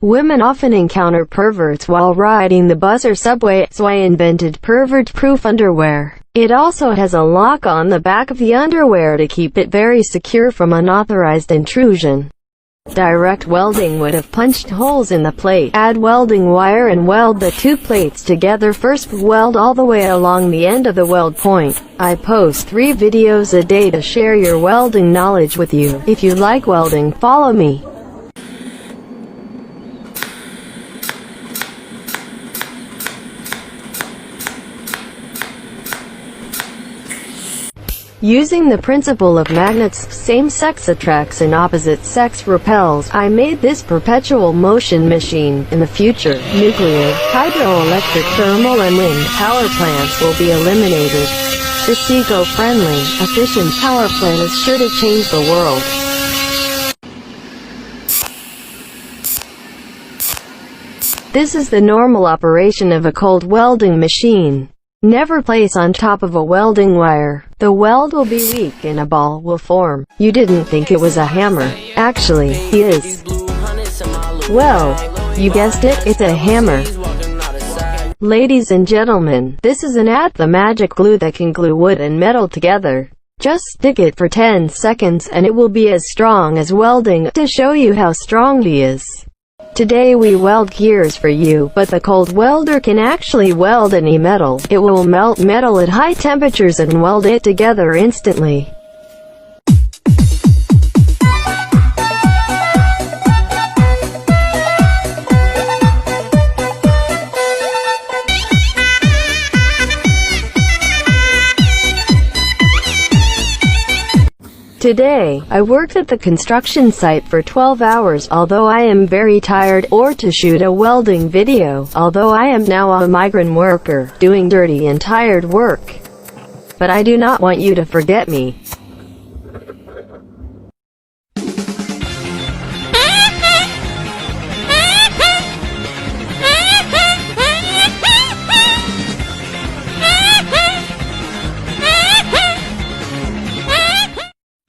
Women often encounter perverts while riding the bus or subway, so I invented pervert-proof underwear. It also has a lock on the back of the underwear to keep it very secure from unauthorized intrusion. Direct welding would have punched holes in the plate. Add welding wire and weld the two plates together. First, weld all the way along the end of the weld point. I post 3 videos a day to share your welding knowledge with you. If you like welding, follow me. Using the principle of magnets, same sex attracts and opposite sex repels, I made this perpetual motion machine. In the future, nuclear, hydroelectric, thermal and wind power plants will be eliminated. This eco-friendly, efficient power plant is sure to change the world. This is the normal operation of a cold welding machine. Never place on top of a welding wire. The weld will be weak and a ball will form. You didn't think it was a hammer. Actually, it is. Well, you guessed it, it's a hammer. Ladies and gentlemen, this is the magic glue that can glue wood and metal together. Just stick it for 10 seconds and it will be as strong as welding. To show you how strong it is, today we weld gears for you, but the cold welder can actually weld any metal. It will melt metal at high temperatures and weld it together instantly. Today, I worked at the construction site for 12 hours, although I am very tired, or to shoot a welding video, although I am now a migrant worker, doing dirty and tired work. But I do not want you to forget me.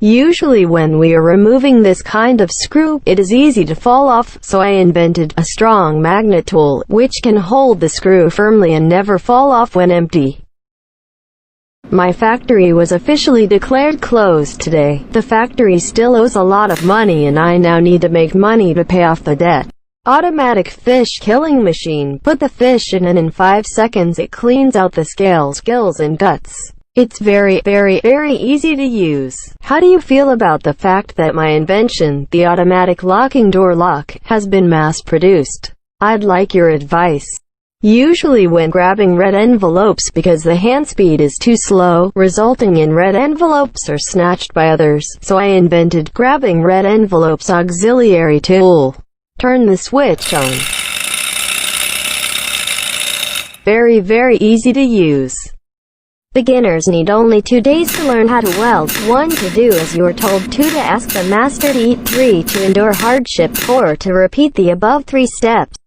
Usually when we are removing this kind of screw, it is easy to fall off, so I invented a strong magnet tool, which can hold the screw firmly and never fall off when empty. My factory was officially declared closed today. The factory still owes a lot of money and I now need to make money to pay off the debt. Automatic fish killing machine. Put the fish in and in 5 seconds it cleans out the scales, gills and guts. It's very easy to use. How do you feel about the fact that my invention, the automatic locking door lock, has been mass-produced? I'd like your advice. Usually when grabbing red envelopes because the hand speed is too slow, resulting in red envelopes are snatched by others, so I invented grabbing red envelopes auxiliary tool. Turn the switch on. Very easy to use. Beginners need only 2 days to learn how to weld, 1 to do as you are told, 2 to ask the master to eat, 3 to endure hardship, 4 to repeat the above 3 steps.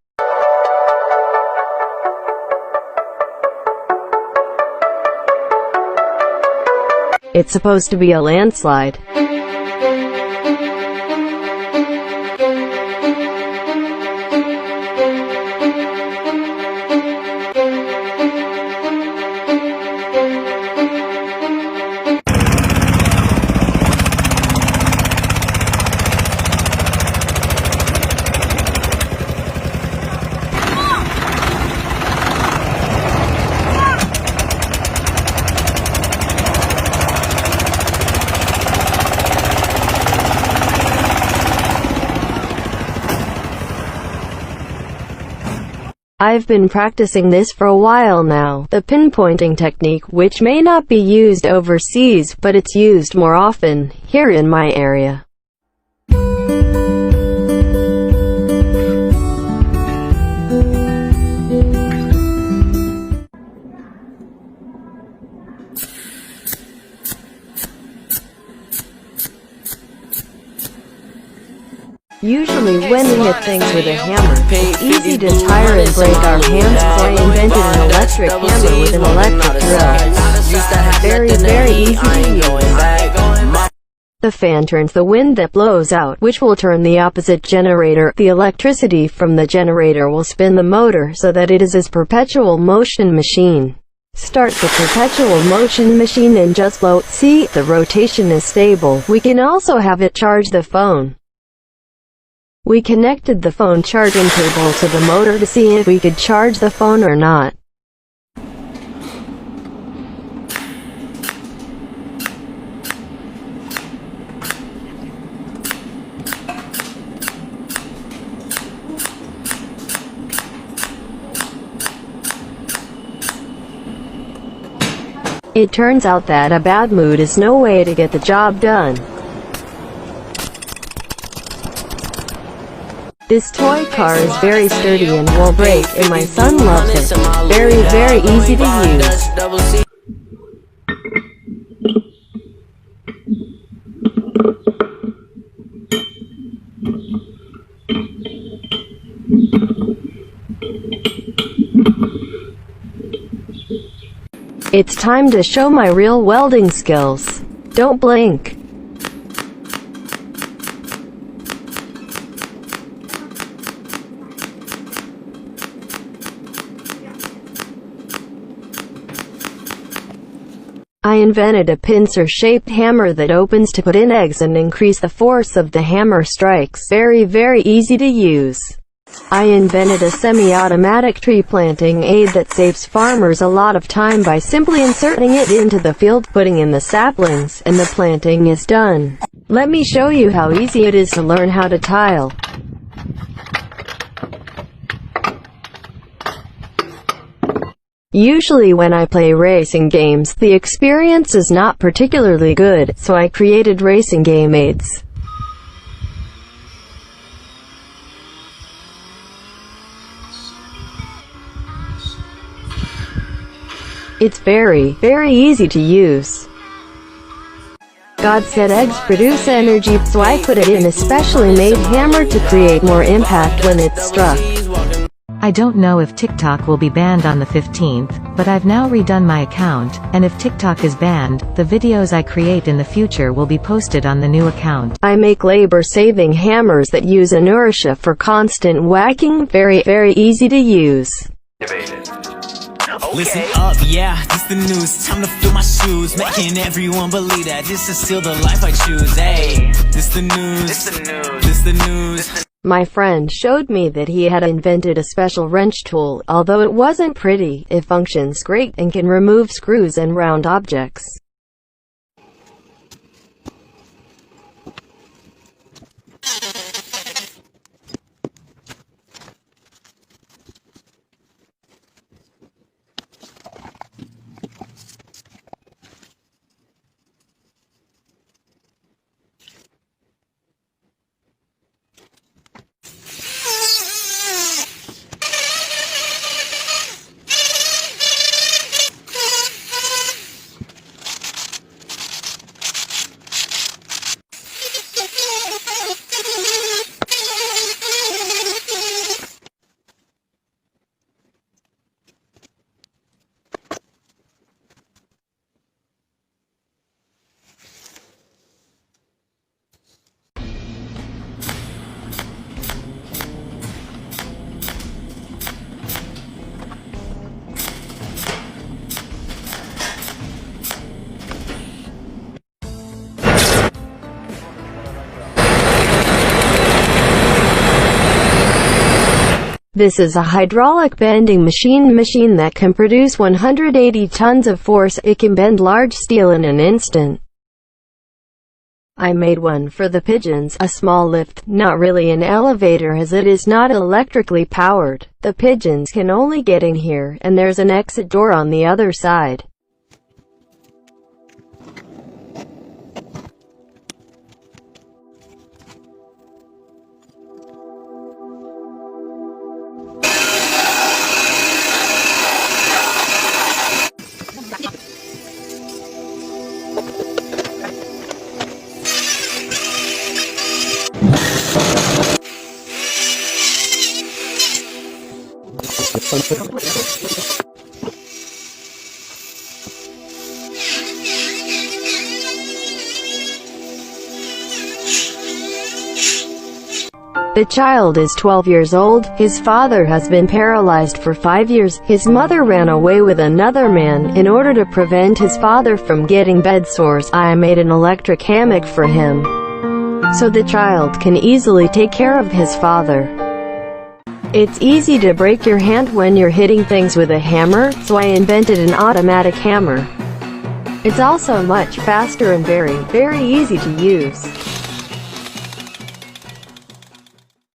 It's supposed to be a landslide. I've been practicing this for a while now, the pinpointing technique, which may not be used overseas, but it's used more often here in my area. Usually when we hit things with a hammer, it's easy to tire and break our hands, so I invented an electric hammer with an electric drill. Very easy to use. The fan turns the wind that blows out, which will turn the opposite generator. The electricity from the generator will spin the motor so that it is a perpetual motion machine. Start the perpetual motion machine and just float. See, the rotation is stable. We can also have it charge the phone. We connected the phone charging cable to the motor to see if we could charge the phone or not. It turns out that a bad mood is no way to get the job done. This toy car is very sturdy and won't break, and my son loves it. Very, very easy to use. It's time to show my real welding skills. Don't blink. I invented a pincer-shaped hammer that opens to put in eggs and increase the force of the hammer strikes. Very, very easy to use. I invented a semi-automatic tree planting aid that saves farmers a lot of time by simply inserting it into the field, putting in the saplings, and the planting is done. Let me show you how easy it is to learn how to tile. Usually when I play racing games, the experience is not particularly good, so I created racing game aids. It's very, very easy to use. God said eggs produce energy, so I put it in a specially made hammer to create more impact when it's struck. I don't know if TikTok will be banned on the 15th, but I've now redone my account, and if TikTok is banned, the videos I create in the future will be posted on the new account. I make labor-saving hammers that use inertia for constant whacking. Very, very easy to use. Listen up, yeah, this the news. Time to fill my shoes, making everyone believe that this is still the life I choose. Hey, this the news. This the news. My friend showed me that he had invented a special wrench tool. Although it wasn't pretty, it functions great and can remove screws and round objects. This is a hydraulic bending machine that can produce 180 tons of force. It can bend large steel in an instant. I made one for the pigeons, a small lift, not really an elevator as it is not electrically powered. The pigeons can only get in here, and there's an exit door on the other side. The child is 12 years old, his father has been paralyzed for 5 years, his mother ran away with another man. In order to prevent his father from getting bed sores, I made an electric hammock for him, so the child can easily take care of his father. It's easy to break your hand when you're hitting things with a hammer, so I invented an automatic hammer. It's also much faster and very, very easy to use.